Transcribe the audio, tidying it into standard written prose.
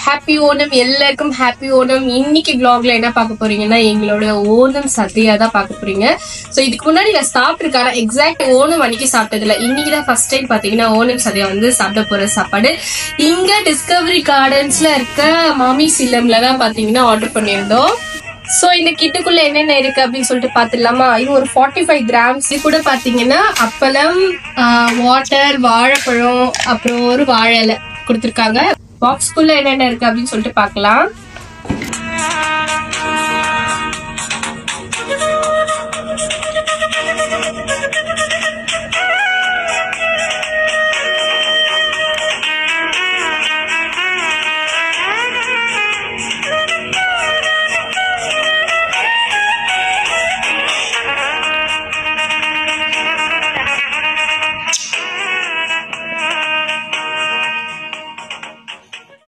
Happy Onam எல்லாருக்கும் happy Onam. இன்னைக்கு vlogல என்ன பார்க்க போறீங்கன்னா எங்களோட ஓணம் சத்யா தான் பார்க்க போறீங்க. சோ இதுக்கு முன்னாடி நான் சாப்பிட்டிருக்கேன், எக்ஸாக்ட் ஓணம் அன்னைக்கு சாப்பிட்டதில்ல. இன்னைக்கு தான் ஃபர்ஸ்ட் டைம் பாத்தீங்கன்னா ஓணம் சத்யா வந்து சாப்பிட போற சாப்பாடு இங்க டிஸ்கவரி கார்டன்ஸ்ல இருக்க மாமி சிலம்ல தான் பாத்தீங்கன்னா ஆர்டர் பண்ணியிருந்தோம். சோ இந்த கிட்டுக்குள்ள என்னென்ன இருக்கு அப்படின்னு சொல்லிட்டு பாத்துடலாமா? இது ஒரு 45 கிராம்ஸ். இது கூட பாத்தீங்கன்னா அப்பளம், வாட்டர், வாழைப்பழம், அப்புறம் ஒரு வாழை இலை கொடுத்துருக்காங்க. பாக்ஸ்குள்ள என்னென்ன இருக்கு அப்படின்னு சொல்லிட்டு பாக்கலாம்.